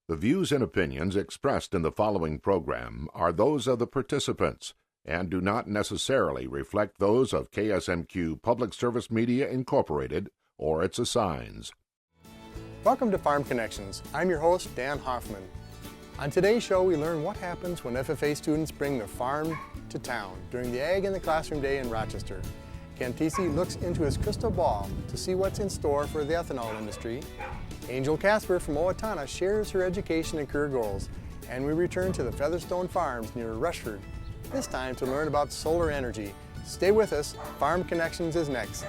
The views and opinions expressed in the following program are those of the participants and do not necessarily reflect those of KSMQ Public Service Media Incorporated or its assigns. Welcome to Farm Connections. I'm your host, Dan Hoffman. On today's show, we learn what happens when FFA students bring their farm to town during the Ag in the Classroom Day in Rochester. Ken Tisi looks into his crystal ball to see what's in store for the ethanol industry. Angel Casper from Owatonna shares her education and career goals. And we return to the Featherstone Farms near Rushford, this time to learn about solar energy. Stay with us, Farm Connections is next.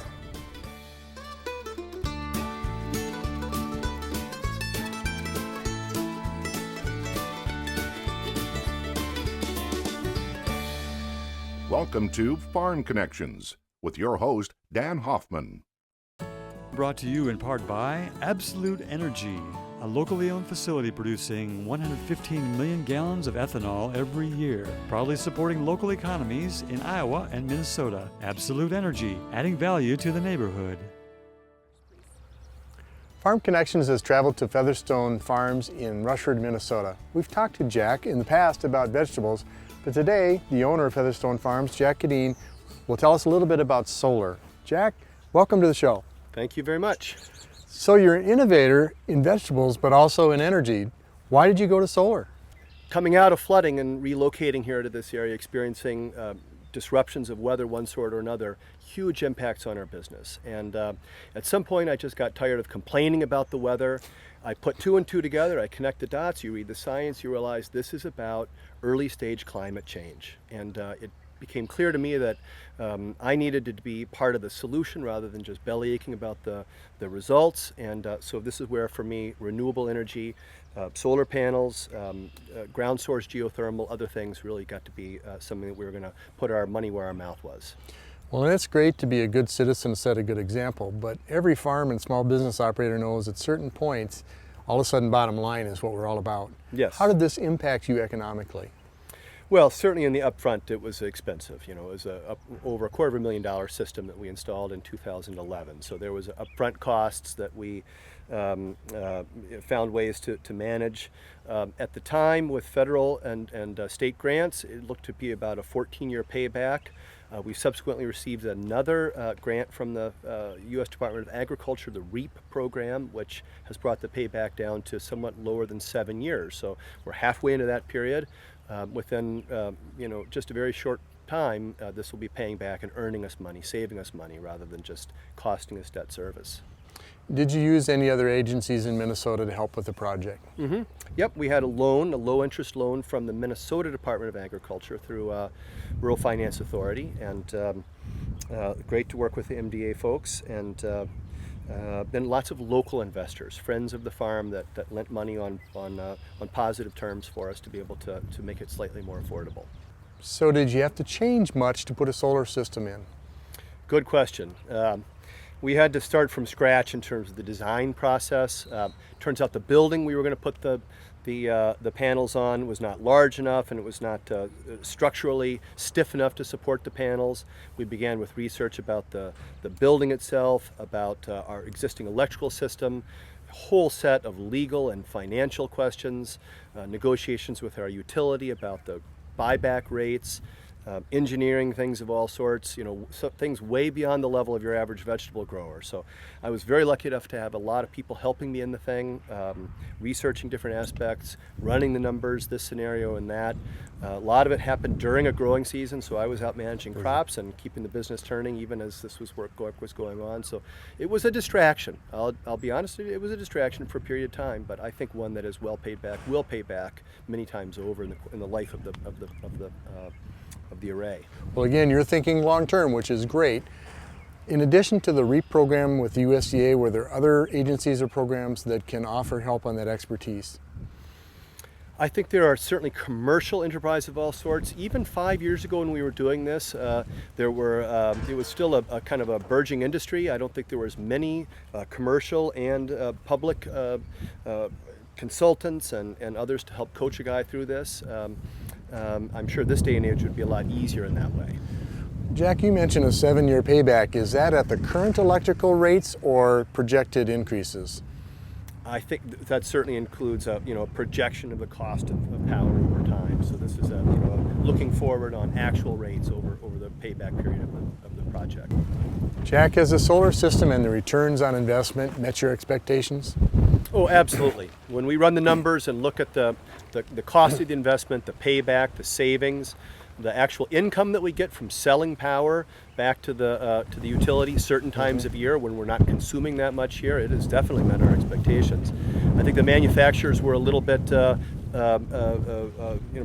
Welcome to Farm Connections with your host, Dan Hoffman. Brought to you in part by Absolute Energy, a locally owned facility producing 115 million gallons of ethanol every year, proudly supporting local economies in Iowa and Minnesota. Absolute Energy, adding value to the neighborhood. Farm Connections has traveled to Featherstone Farms in Rushford, Minnesota. We've talked to Jack in the past about vegetables, but today, the owner of Featherstone Farms, Jack Hedin, will tell us a little bit about solar. Jack, welcome to the show. Thank you very much. So you're an innovator in vegetables, but also in energy. Why did you go to solar? Coming out of flooding and relocating here to this area, experiencing disruptions of weather one sort or another, huge impacts on our business. And at some point I just got tired of complaining about the weather. I put two and two together, I connect the dots, you read the science, you realize this is about early stage climate change. And it became clear to me that I needed to be part of the solution rather than just belly aching about the results. And so this is where, for me, renewable energy, solar panels, ground source geothermal, other things really got to be something that we were going to put our money where our mouth was. Well, and it's great to be a good citizen and set a good example, but every farm and small business operator knows at certain points, all of a sudden bottom line is what we're all about. Yes. How did this impact you economically? Well, certainly in the upfront it was expensive. You know, it was over $250,000 system that we installed in 2011. So there was upfront costs that we found ways to manage. At the time, with federal and state grants, it looked to be about a 14-year payback. We subsequently received another grant from the U.S. Department of Agriculture, the REAP program, which has brought the payback down to somewhat lower than 7 years. So we're halfway into that period. Within just a very short time, this will be paying back and earning us money, saving us money, rather than just costing us debt service. Did you use any other agencies in Minnesota to help with the project? Mm-hmm. Yep, we had a low interest loan from the Minnesota Department of Agriculture through Rural Finance Authority, and great to work with the MDA folks, and then lots of local investors, friends of the farm that lent money on positive terms for us to be able to make it slightly more affordable. So did you have to change much to put a solar system in? Good question. We had to start from scratch in terms of the design process. Turns out the building we were going to put the panels on was not large enough, and it was not structurally stiff enough to support the panels. We began with research about the building itself, about our existing electrical system, a whole set of legal and financial questions, negotiations with our utility about the buyback rates, engineering things of all sorts, things way beyond the level of your average vegetable grower. So I was very lucky enough to have a lot of people helping me in the thing, researching different aspects, running the numbers, this scenario and that. A lot of it happened during a growing season, so I was out managing crops and keeping the business turning even as this work was going on. So it was a distraction. I'll be honest with you, it was a distraction for a period of time, but I think one that is will pay back many times over in the life of the array. Well, again, you're thinking long-term, which is great. In addition to the REAP program with the USDA, were there other agencies or programs that can offer help on that expertise? I think there are certainly commercial enterprise of all sorts. Even 5 years ago when we were doing this, it was still a kind of a burgeoning industry. I don't think there were as many commercial and public consultants and others to help coach a guy through this. I'm sure this day and age would be a lot easier in that way. Jack, you mentioned a 7-year payback. Is that at the current electrical rates or projected increases? I think that certainly includes a projection of the cost of power over time. So this is looking forward on actual rates over the payback period of the project. Jack, has the solar system and the returns on investment met your expectations? Oh, absolutely. When we run the numbers and look at the cost of the investment, the payback, the savings, the actual income that we get from selling power back to the utility certain times of year when we're not consuming that much here, it has definitely met our expectations. I think the manufacturers were a little bit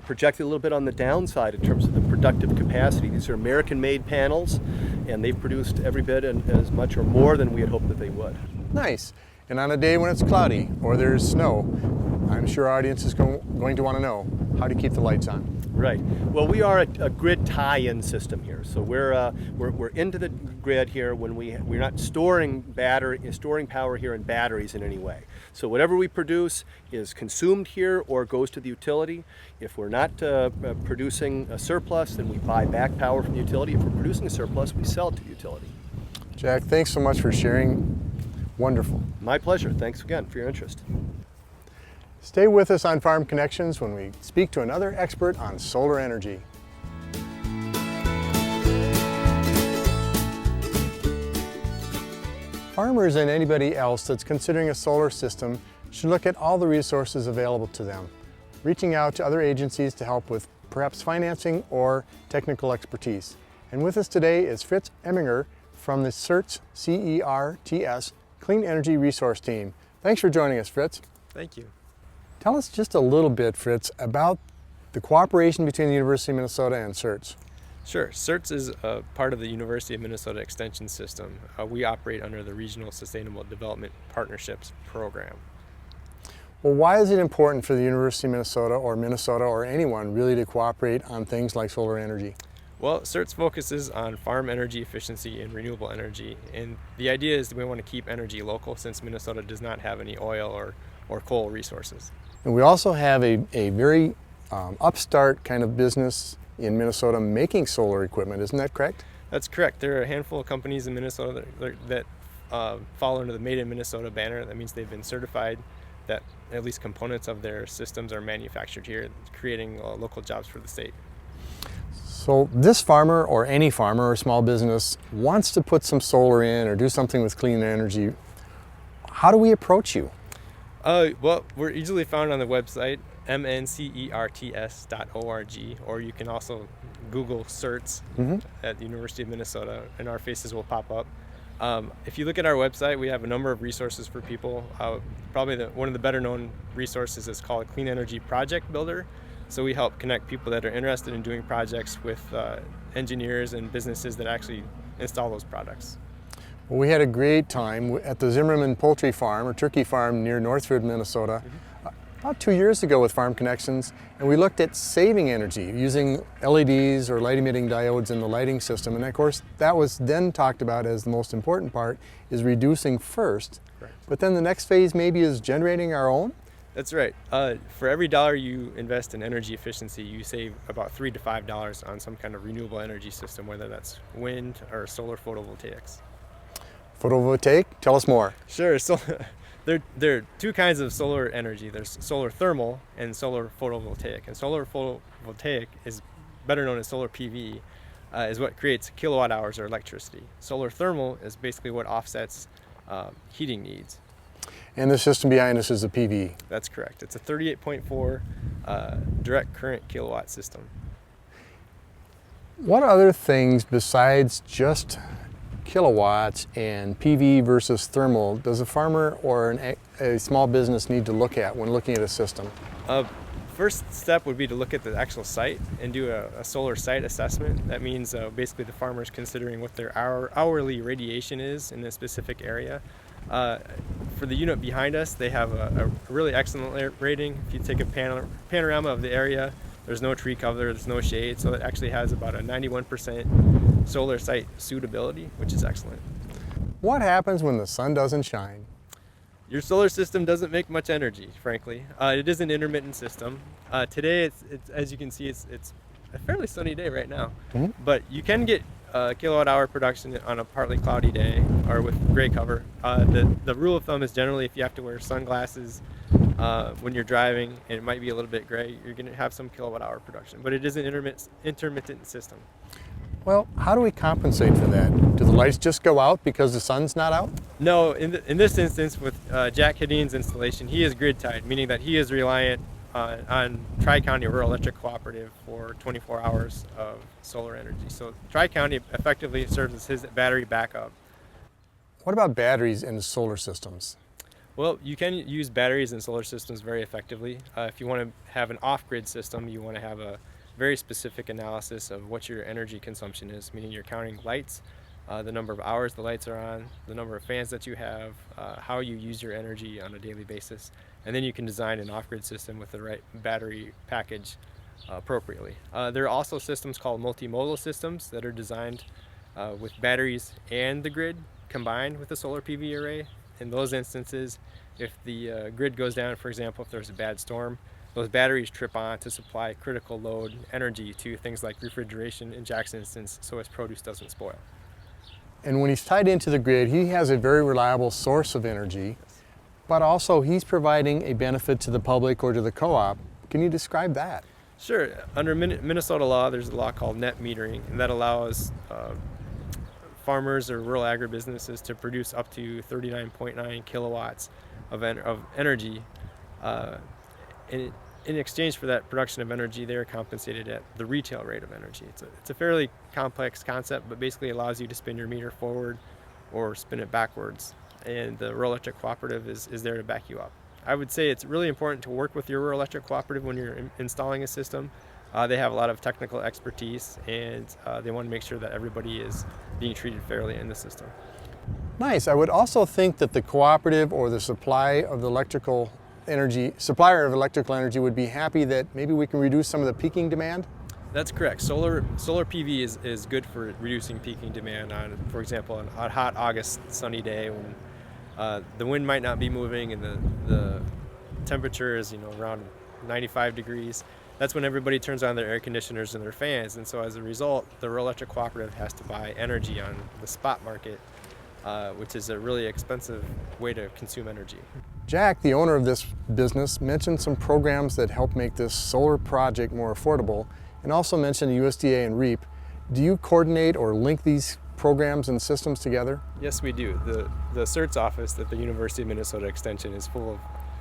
projected a little bit on the downside in terms of the productive capacity. These are American-made panels, and they've produced every bit and as much or more than we had hoped that they would. Nice. And on a day when it's cloudy or there's snow, I'm sure our audience is going to want to know how to keep the lights on. Right. Well, we are a grid tie-in system here, so we're into the grid here when we're not storing power here in batteries in any way. So whatever we produce is consumed here or goes to the utility. If we're not producing a surplus, then we buy back power from the utility. If we're producing a surplus, we sell it to the utility. Jack, thanks so much for sharing. Wonderful. My pleasure. Thanks again for your interest. Stay with us on Farm Connections when we speak to another expert on solar energy. Farmers and anybody else that's considering a solar system should look at all the resources available to them, reaching out to other agencies to help with perhaps financing or technical expertise. And with us today is Fritz Ebinger from the CERTS, C-E-R-T-S, Clean Energy Resource Team. Thanks for joining us, Fritz. Thank you. Tell us just a little bit, Fritz, about the cooperation between the University of Minnesota and CERTS. Sure. CERTS is a part of the University of Minnesota Extension System. We operate under the Regional Sustainable Development Partnerships Program. Well, why is it important for the University of Minnesota or anyone really to cooperate on things like solar energy? Well, CERTS focuses on farm energy efficiency and renewable energy, and the idea is that we want to keep energy local since Minnesota does not have any oil or coal resources. And we also have a very upstart kind of business in Minnesota making solar equipment, isn't that correct? That's correct. There are a handful of companies in Minnesota that fall under the Made in Minnesota banner. That means they've been certified that at least components of their systems are manufactured here, creating local jobs for the state. So this farmer or any farmer or small business wants to put some solar in or do something with clean energy. How do we approach you? Well, we're easily found on the website, mncerts.org, or you can also Google CERTS at the University of Minnesota, and our faces will pop up. If you look at our website, we have a number of resources for people. Probably one of the better known resources is called Clean Energy Project Builder. So we help connect people that are interested in doing projects with engineers and businesses that actually install those products. Well, we had a great time at the Zimmerman Poultry Farm or Turkey Farm near Northford, Minnesota, about 2 years ago with Farm Connections, and we looked at saving energy using LEDs or light emitting diodes in the lighting system. And of course, that was then talked about as the most important part is reducing first. Correct. But then the next phase maybe is generating our own? That's right. For every dollar you invest in energy efficiency, you save about $3 to $5 on some kind of renewable energy system, whether that's wind or solar photovoltaics. Photovoltaic? Tell us more. Sure. So there are two kinds of solar energy. There's solar thermal and solar photovoltaic. And solar photovoltaic is better known as solar PV, is what creates kilowatt hours or electricity. Solar thermal is basically what offsets heating needs. And the system behind us is a PV. That's correct. It's a 38.4 direct current kilowatt system. What other things besides just kilowatts and PV versus thermal does a farmer or a small business need to look at when looking at a system? First step would be to look at the actual site and do a solar site assessment. That means basically the farmer's considering what their hourly radiation is in a specific area. For the unit behind us, they have a really excellent rating. If you take a panorama of the area, there's no tree cover, there's no shade, so it actually has about a 91% solar site suitability, which is excellent. What happens when the sun doesn't shine? Your solar system doesn't make much energy, frankly. It is an intermittent system. Today, it's as you can see, it's a fairly sunny day right now. But you can get kilowatt hour production on a partly cloudy day or with gray cover. The rule of thumb is generally if you have to wear sunglasses when you're driving and it might be a little bit gray, you're going to have some kilowatt hour production, but it is an intermittent system. Well, how do we compensate for that? Do the lights just go out because the sun's not out? No, in this instance with Jack Hedin's installation, he is grid tied, meaning that he is reliant on Tri-County Rural Electric Cooperative for 24 hours of solar energy. So Tri-County effectively serves as his battery backup. What about batteries in solar systems? Well, you can use batteries in solar systems very effectively. If you want to have an off-grid system, you want to have a very specific analysis of what your energy consumption is, meaning you're counting lights, the number of hours the lights are on, the number of fans that you have, how you use your energy on a daily basis, and then you can design an off-grid system with the right battery package appropriately. There are also systems called multimodal systems that are designed with batteries and the grid combined with a solar PV array. In those instances, if the grid goes down, for example, if there's a bad storm, those batteries trip on to supply critical load energy to things like refrigeration in Jack's instance, so his produce doesn't spoil. And when he's tied into the grid, he has a very reliable source of energy, but also he's providing a benefit to the public or to the co-op. Can you describe that? Sure. Under Minnesota law, there's a law called net metering, and that allows farmers or rural agribusinesses to produce up to 39.9 kilowatts of energy. In exchange for that production of energy, they are compensated at the retail rate of energy. It's a fairly complex concept, but basically allows you to spin your meter forward or spin it backwards. And the rural electric cooperative is there to back you up. I would say it's really important to work with your rural electric cooperative when you're installing a system. They have a lot of technical expertise, and they want to make sure that everybody is being treated fairly in the system. Nice. I would also think that the cooperative or the supplier of electrical energy would be happy that maybe we can reduce some of the peaking demand. That's correct. Solar PV is good for reducing peaking demand on, for example, on a hot August sunny day when the wind might not be moving and the temperature is around 95 degrees. That's when everybody turns on their air conditioners and their fans, and so as a result, the rural electric cooperative has to buy energy on the spot market, which is a really expensive way to consume energy. Jack, the owner of this business, mentioned some programs that help make this solar project more affordable, and also mentioned USDA and REAP. Do you coordinate or link these programs and systems together? Yes, we do. The CERT's office at the University of Minnesota Extension is full of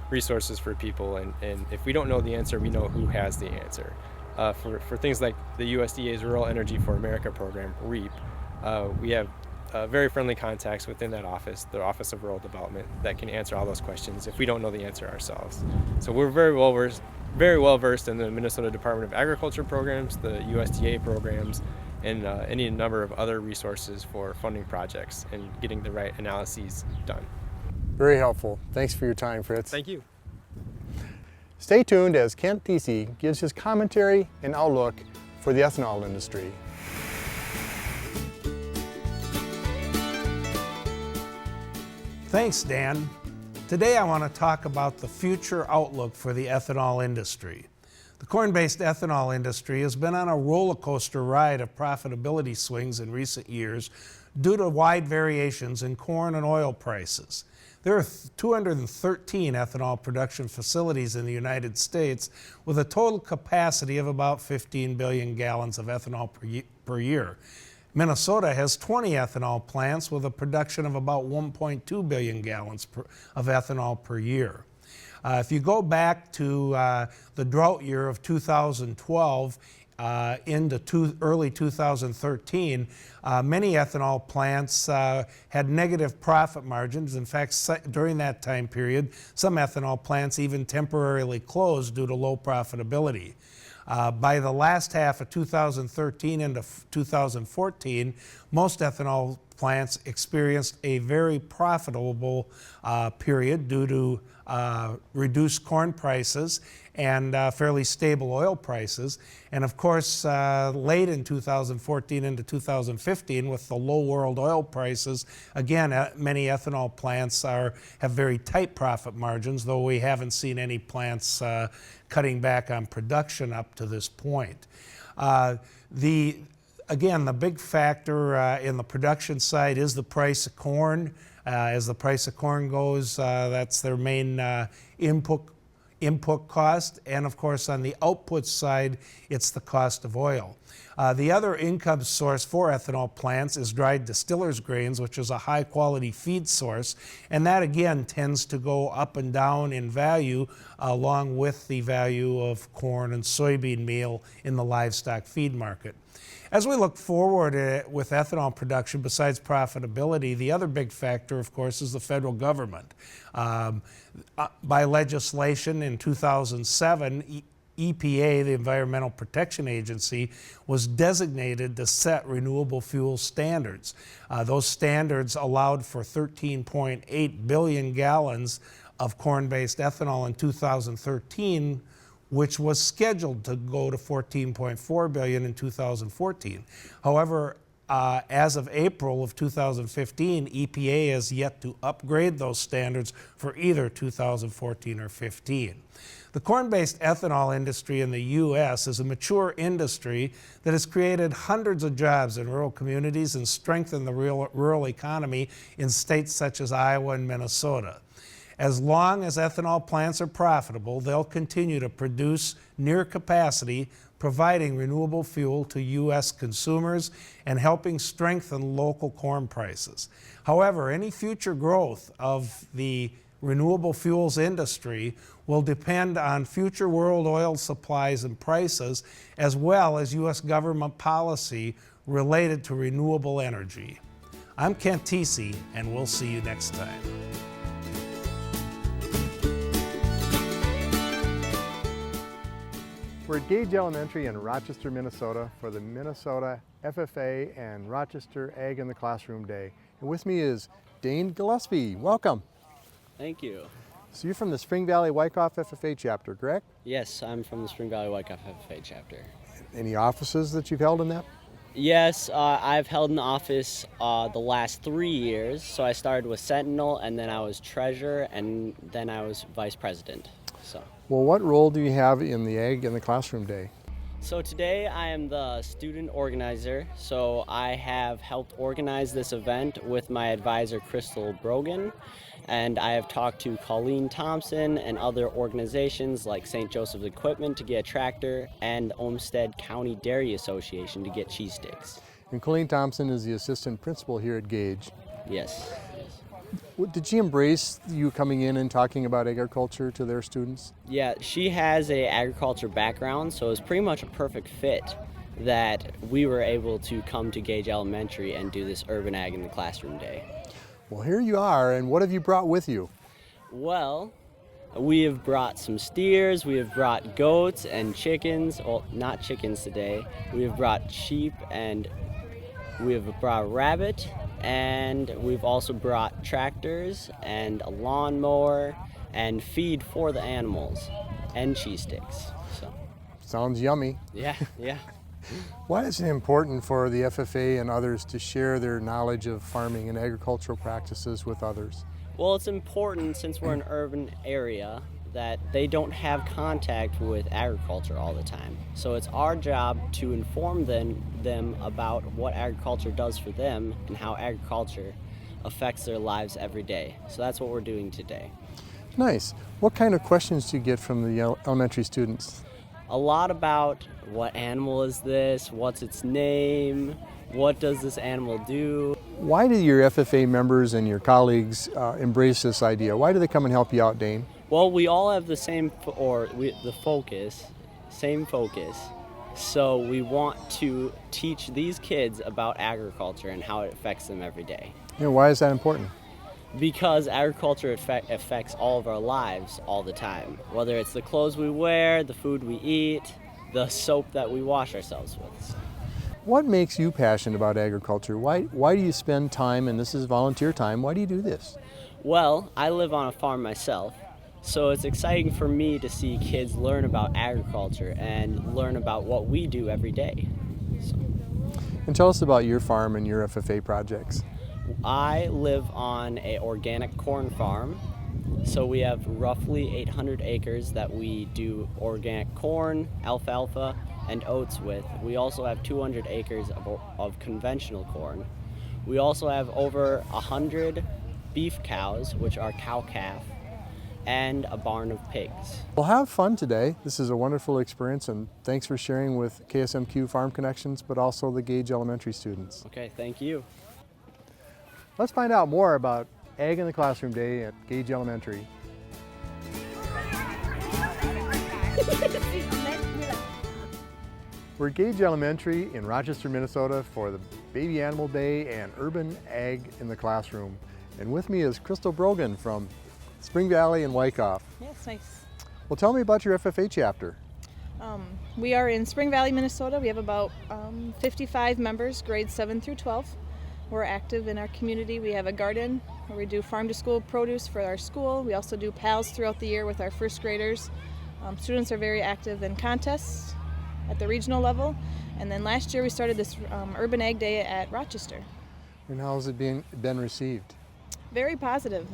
resources for people, and if we don't know the answer, we know who has the answer. For things like the USDA's Rural Energy for America program, REAP, we have very friendly contacts within that office, the Office of Rural Development, that can answer all those questions if we don't know the answer ourselves. So we're very well versed in the Minnesota Department of Agriculture programs, the USDA programs, and any number of other resources for funding projects and getting the right analyses done. Very helpful. Thanks for your time, Fritz. Thank you. Stay tuned as Kent Deasy gives his commentary and outlook for the ethanol industry. Thanks, Dan. Today I want to talk about the future outlook for the ethanol industry. The corn-based ethanol industry has been on a roller coaster ride of profitability swings in recent years due to wide variations in corn and oil prices. There are 213 ethanol production facilities in the United States with a total capacity of about 15 billion gallons of ethanol per year. Minnesota has 20 ethanol plants with a production of about 1.2 billion gallons of ethanol per year. If you go back to the drought year of 2012 into early 2013, many ethanol plants had negative profit margins. In fact, during that time period, some ethanol plants even temporarily closed due to low profitability. By the last half of 2013 into 2014, most ethanol plants experienced a very profitable period due to reduced corn prices and fairly stable oil prices. And of course, late in 2014 into 2015, with the low world oil prices, again, many ethanol plants have very tight profit margins, though we haven't seen any plants cutting back on production up to this point. The Again, the big factor in the production side is the price of corn. As the price of corn goes, that's their main input cost, and of course on the output side, it's the cost of oil. The other income source for ethanol plants is dried distillers grains, which is a high quality feed source, and that again tends to go up and down in value along with the value of corn and soybean meal in the livestock feed market. As we look forward with ethanol production, besides profitability, the other big factor, of course, is the federal government. By legislation in 2007, EPA, the Environmental Protection Agency, was designated to set renewable fuel standards. Those standards allowed for 13.8 billion gallons of corn-based ethanol in 2013, which was scheduled to go to 14.4 billion in 2014. However, as of April of 2015, EPA has yet to upgrade those standards for either 2014 or 15. The corn-based ethanol industry in the U.S. is a mature industry that has created hundreds of jobs in rural communities and strengthened the rural economy in states such as Iowa and Minnesota. As long as ethanol plants are profitable, they'll continue to produce near capacity, providing renewable fuel to U.S. consumers and helping strengthen local corn prices. However, any future growth of the renewable fuels industry will depend on future world oil supplies and prices, as well as U.S. government policy related to renewable energy. I'm Kent Tesey, and we'll see you next time. We're at Gage Elementary in Rochester, Minnesota for the Minnesota FFA and Rochester Ag in the Classroom Day. And with me is Dane Gillespie. Welcome. Thank you. So you're from the Spring Valley Wyckoff FFA chapter, correct? Yes, I'm from the Spring Valley Wyckoff FFA chapter. Any offices that you've held in that? Yes, I've held an office the last 3 years. So I started with Sentinel, and then I was treasurer, and then I was vice president. Well, what role do you have in the Ag in the Classroom Day? So today I am the student organizer. So I have helped organize this event with my advisor, Crystal Brogan. And I have talked to Colleen Thompson and other organizations like St. Joseph's Equipment to get a tractor and the Olmsted County Dairy Association to get cheese sticks. And Colleen Thompson is the assistant principal here at Gage. Yes. Did she embrace you coming in and talking about agriculture to their students? Yeah, she has an agriculture background, so it was pretty much a perfect fit that we were able to come to Gage Elementary and do this Urban Ag in the Classroom Day. Well, here you are, and what have you brought with you? Well, we have brought some steers, we have brought goats and chickens, well, not chickens today. We have brought sheep, and we have brought a rabbit, and we've also brought tractors and a lawnmower and feed for the animals and cheese sticks. So. Sounds yummy. Yeah. Why is it important for the FFA and others to share their knowledge of farming and agricultural practices with others? Well, it's important since we're an urban area that they don't have contact with agriculture all the time. So it's our job to inform them about what agriculture does for them and how agriculture affects their lives every day. So that's what we're doing today. Nice. What kind of questions do you get from the elementary students? A lot about what animal is this, what's its name, what does this animal do? Why do your FFA members and your colleagues embrace this idea? Why do they come and help you out, Dane? Well, we all have the same focus. So we want to teach these kids about agriculture and how it affects them every day. Why is that important? Because agriculture affects all of our lives all the time. Whether it's the clothes we wear, the food we eat, the soap that we wash ourselves with. What makes you passionate about agriculture? Why do you spend time, and this is volunteer time, why do you do this? Well, I live on a farm myself. So it's exciting for me to see kids learn about agriculture and learn about what we do every day. And tell us about your farm and your FFA projects. I live on an organic corn farm, So we have roughly 800 acres that we do organic corn, alfalfa, and oats with. We also have 200 acres of conventional corn. We also have over 100 beef cows, which are cow-calf, and a barn of pigs. Well, have fun today. This is a wonderful experience, and thanks for sharing with KSMQ Farm Connections, but also the Gage Elementary students. Okay, thank you. Let's find out more about Ag in the Classroom Day at Gage Elementary. We're at Gage Elementary in Rochester, Minnesota for the Baby Animal Day and Urban Ag in the Classroom. And with me is Crystal Brogan from Spring Valley and Wyckoff. Yes, nice. Well, tell me about your FFA chapter. We are in Spring Valley, Minnesota. We have about 55 members, grades 7 through 12. We're active in our community. We have a garden where we do farm-to-school produce for our school. We also do PALs throughout the year with our first graders. Students are very active in contests at the regional level. And then last year we started this Urban Ag Day at Rochester. And how has it been received? Very positive.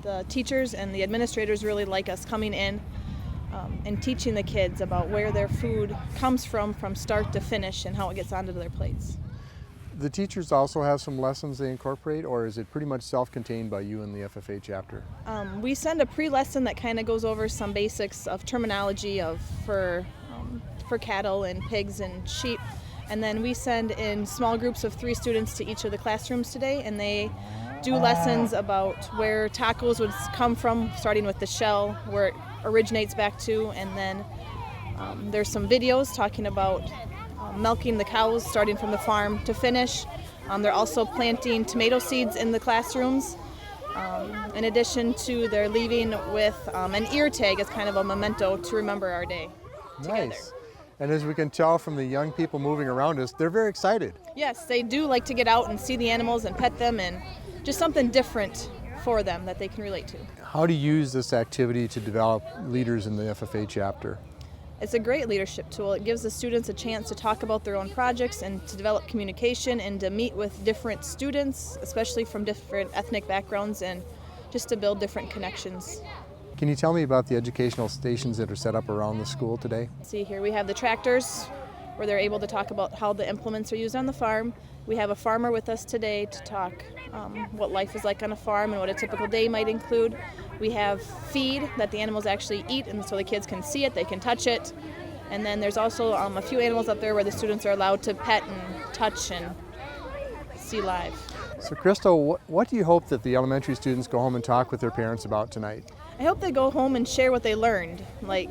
The teachers and the administrators really like us coming in and teaching the kids about where their food comes from start to finish and how it gets onto their plates. The teachers also have some lessons they incorporate, or is it pretty much self-contained by you and the FFA chapter? We send a pre-lesson that kind of goes over some basics of terminology for cattle and pigs and sheep. And then we send in small groups of 3 students to each of the classrooms today, and they do lessons about where tacos would come from, starting with the shell, where it originates back to, and then there's some videos talking about milking the cows, starting from the farm to finish. They're also planting tomato seeds in the classrooms. In addition to, they're leaving with an ear tag as kind of a memento to remember our day together. Nice. And as we can tell from the young people moving around us, they're very excited. Yes, they do like to get out and see the animals and pet them, and just something different for them that they can relate to. How do you use this activity to develop leaders in the FFA chapter? It's a great leadership tool. It gives the students a chance to talk about their own projects and to develop communication and to meet with different students, especially from different ethnic backgrounds, and just to build different connections. Can you tell me about the educational stations that are set up around the school today? See here, we have the tractors where they're able to talk about how the implements are used on the farm. We have a farmer with us today to talk what life is like on a farm and what a typical day might include. We have feed that the animals actually eat, and so the kids can see it, they can touch it. And then there's also a few animals up there where the students are allowed to pet and touch and see live. So Crystal, what do you hope that the elementary students go home and talk with their parents about tonight? I hope they go home and share what they learned. Like,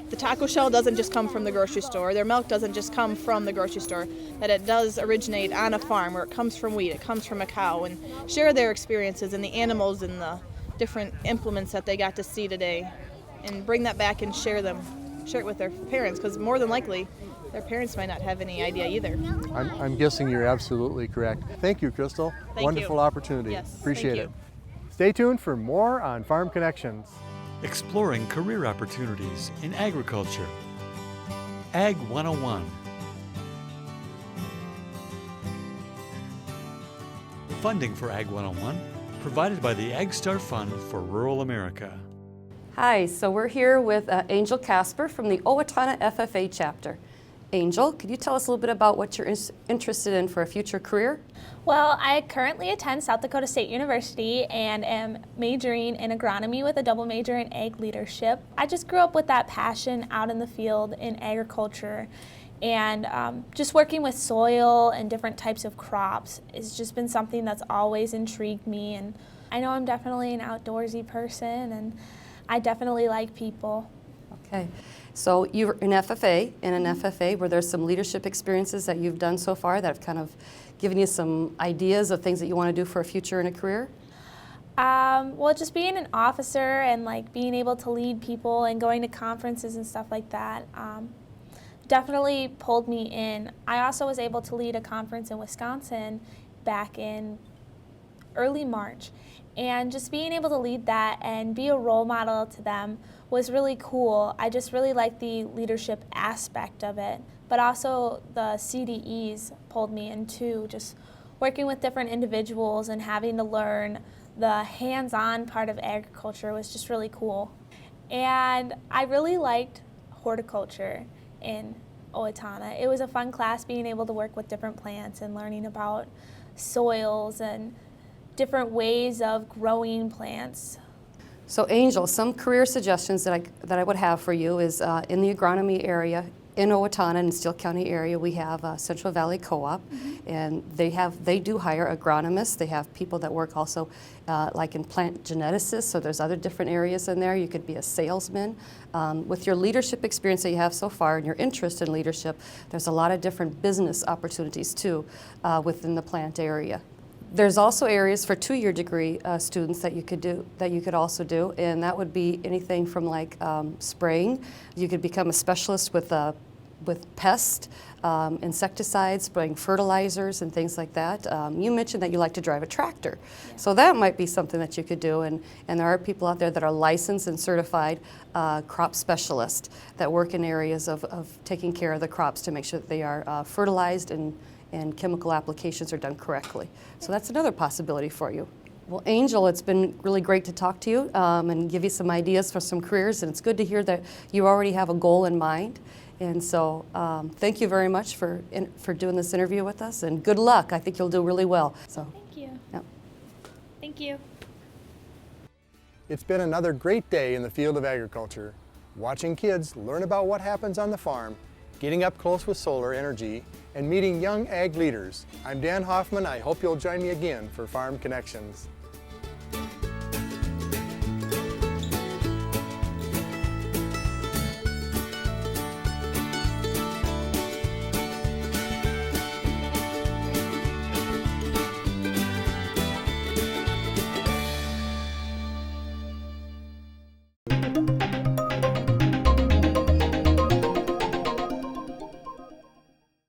the taco shell doesn't just come from the grocery store, their milk doesn't just come from the grocery store, that it does originate on a farm where it comes from wheat, it comes from a cow, and share their experiences and the animals and the different implements that they got to see today, and bring that back and share it with their parents, because more than likely their parents might not have any idea either. I'm guessing you're absolutely correct. Thank you, Crystal. Thank Wonderful you. opportunity. Yes, Appreciate thank it. Stay tuned for more on Farm Connections. Exploring career opportunities in agriculture. Ag 101. Funding for Ag 101 provided by the Ag Star Fund for Rural America. Hi, so we're here with Angel Casper from the Owatonna FFA chapter. Angel, could you tell us a little bit about what you're interested in for a future career? Well, I currently attend South Dakota State University and am majoring in agronomy with a double major in ag leadership. I just grew up with that passion out in the field in agriculture, and just working with soil and different types of crops has just been something that's always intrigued me. And I know I'm definitely an outdoorsy person, and I definitely like people. Okay, so you're in an FFA, where there's some leadership experiences that you've done so far that have kind of given you some ideas of things that you want to do for a future in a career? Well, just being an officer and like being able to lead people and going to conferences and stuff like that definitely pulled me in. I also was able to lead a conference in Wisconsin back in early March, and just being able to lead that and be a role model to them was really cool. I just really liked the leadership aspect of it, but also the CDEs pulled me in too, just working with different individuals and having to learn the hands-on part of agriculture was just really cool. And I really liked horticulture in Owatonna. It was a fun class being able to work with different plants and learning about soils and different ways of growing plants. So Angel, some career suggestions that I would have for you is in the agronomy area, in Owatonna and Steele County area, we have Central Valley Co-op, and they do hire agronomists. They have people that work also like in plant geneticists, so there's other different areas in there. You could be a salesman. With your leadership experience that you have so far and your interest in leadership, there's a lot of different business opportunities too within the plant area. There's also areas for two-year degree students that you could also do, and that would be anything from like spraying. You could become a specialist with pest, insecticides, spraying fertilizers and things like that. You mentioned that you like to drive a tractor, so that might be something that you could do. And there are people out there that are licensed and certified crop specialists that work in areas of taking care of the crops to make sure that they are fertilized and chemical applications are done correctly. So that's another possibility for you. Well, Angel, it's been really great to talk to you and give you some ideas for some careers, and it's good to hear that you already have a goal in mind. And so thank you very much for doing this interview with us, and good luck. I think you'll do really well. So, Thank you. Yep. Thank you. It's been another great day in the field of agriculture, watching kids learn about what happens on the farm, getting up close with solar energy, and meeting young ag leaders. I'm Dan Hoffman. I hope you'll join me again for Farm Connections.